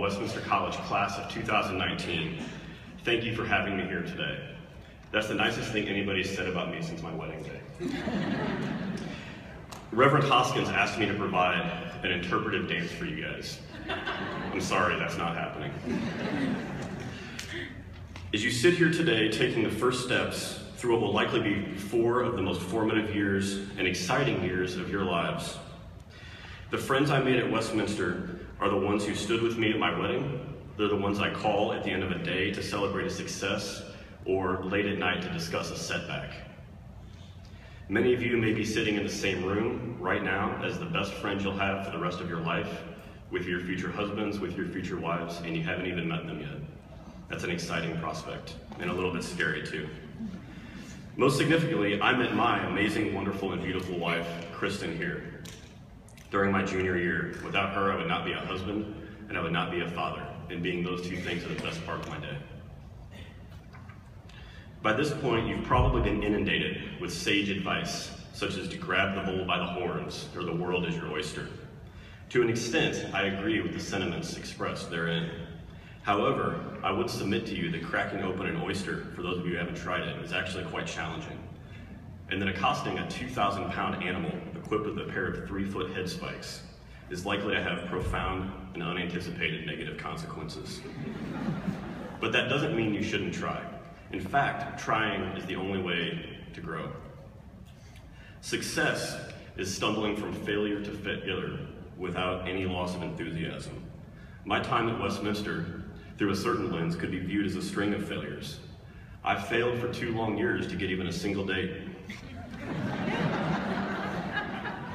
Westminster College class of 2019. Thank you for having me here today. That's the nicest thing anybody's said about me since my wedding day. Reverend Hoskins asked me to provide an interpretive dance for you guys. I'm sorry, that's not happening. As you sit here today, taking the first steps through what will likely be 4 of the most formative years and exciting years of your lives, the friends I made at Westminster are the ones who stood with me at my wedding. They're the ones I call at the end of a day to celebrate a success or late at night to discuss a setback. Many of you may be sitting in the same room right now as the best friends you'll have for the rest of your life, with your future husbands, with your future wives, and you haven't even met them yet. That's an exciting prospect, and a little bit scary too. Most significantly, I met my amazing, wonderful, and beautiful wife, Kristen, here during my junior year. Without her, I would not be a husband, and I would not be a father, and being those 2 things are the best part of my day. By this point, you've probably been inundated with sage advice, such as to grab the bull by the horns, or the world is your oyster. To an extent, I agree with the sentiments expressed therein. However, I would submit to you that cracking open an oyster, for those of you who haven't tried it, is actually quite challenging. And that accosting a 2,000-pound animal equipped with a pair of 3-foot head spikes is likely to have profound and unanticipated negative consequences. But that doesn't mean you shouldn't try. In fact, trying is the only way to grow. Success is stumbling from failure to failure without any loss of enthusiasm. My time at Westminster, through a certain lens, could be viewed as a string of failures. I failed for 2 long years to get even a single date.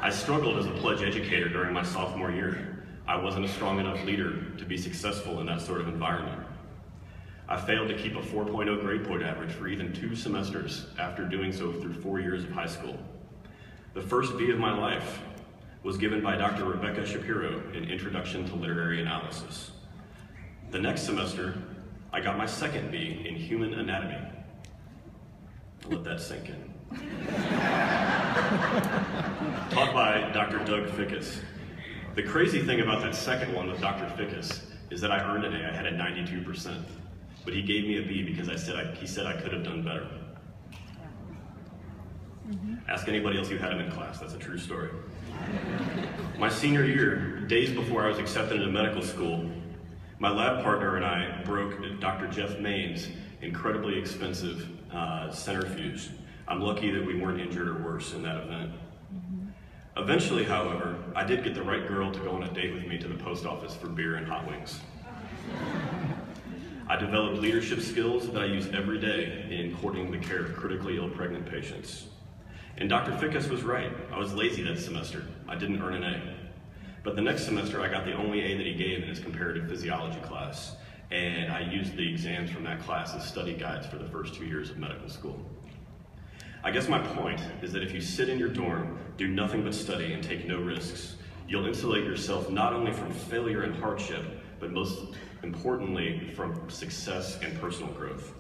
I struggled as a pledge educator during my sophomore year. I wasn't a strong enough leader to be successful in that sort of environment. I failed to keep a 4.0 grade point average for even 2 semesters after doing so through 4 years of high school. The first B of my life was given by Dr. Rebecca Shapiro in Introduction to Literary Analysis. The next semester, I got my second B in Human Anatomy. Let that sink in. Taught by Dr. Doug Fickus. The crazy thing about that second one with Dr. Fickus is that I earned an A. I had a 92%. But he gave me a B because he said I could have done better. Ask anybody else who had him in class, that's a true story. My senior year, days before I was accepted into medical school, my lab partner and I broke Dr. Jeff Main's incredibly expensive centrifuge. I'm lucky that we weren't injured or worse in that event. Eventually, however, I did get the right girl to go on a date with me to the post office for beer and hot wings. I developed leadership skills that I use every day in courting the care of critically ill pregnant patients. And Dr. Fickus was right. I was lazy that semester. I didn't earn an A. But the next semester, I got the only A that he gave in his comparative physiology class. And I used the exams from that class as study guides for the first 2 years of medical school. I guess my point is that if you sit in your dorm, do nothing but study, and take no risks, you'll insulate yourself not only from failure and hardship, but most importantly, from success and personal growth.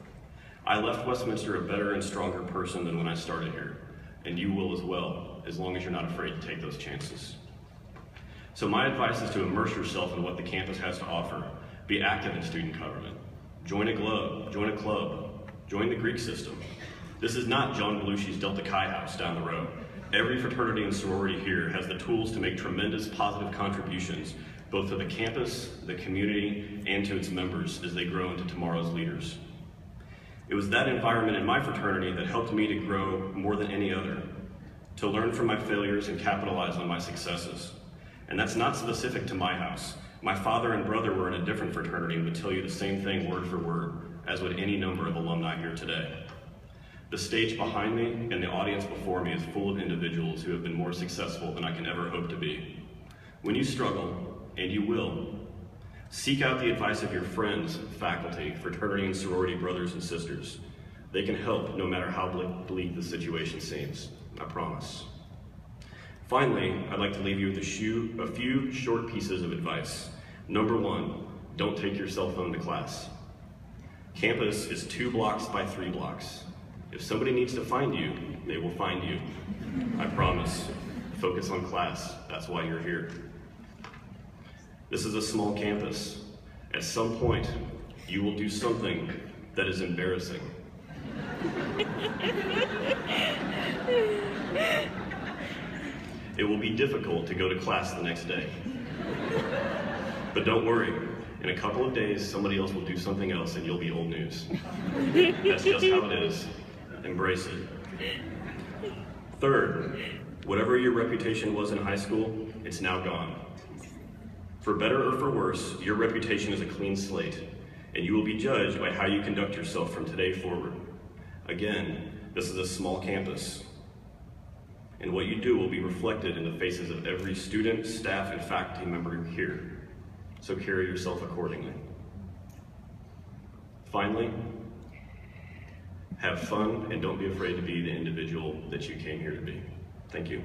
I left Westminster a better and stronger person than when I started here, and you will as well, as long as you're not afraid to take those chances. So my advice is to immerse yourself in what the campus has to offer. Be active in student government. Join a club, join the Greek system. This is not John Belushi's Delta Chi house down the road. Every fraternity and sorority here has the tools to make tremendous positive contributions both to the campus, the community, and to its members as they grow into tomorrow's leaders. It was that environment in my fraternity that helped me to grow more than any other, to learn from my failures and capitalize on my successes. And that's not specific to my house. My father and brother were in a different fraternity and would tell you the same thing word for word, as would any number of alumni here today. The stage behind me and the audience before me is full of individuals who have been more successful than I can ever hope to be. When you struggle, and you will, seek out the advice of your friends, faculty, fraternity and sorority brothers and sisters. They can help no matter how bleak the situation seems, I promise. Finally, I'd like to leave you with a few short pieces of advice. Number 1, don't take your cell phone to class. Campus is 2 blocks by 3 blocks. If somebody needs to find you, they will find you. I promise. Focus on class. That's why you're here. This is a small campus, At some point, you will do something that is embarrassing. It will be difficult to go to class the next day. But don't worry, in a couple of days, somebody else will do something else and you'll be old news. That's just how it is. Embrace it. Third, whatever your reputation was in high school, it's now gone. For better or for worse, your reputation is a clean slate, and you will be judged by how you conduct yourself from today forward. Again, this is a small campus, and what you do will be reflected in the faces of every student, staff, and faculty member here. So carry yourself accordingly. Finally, have fun and don't be afraid to be the individual that you came here to be. Thank you.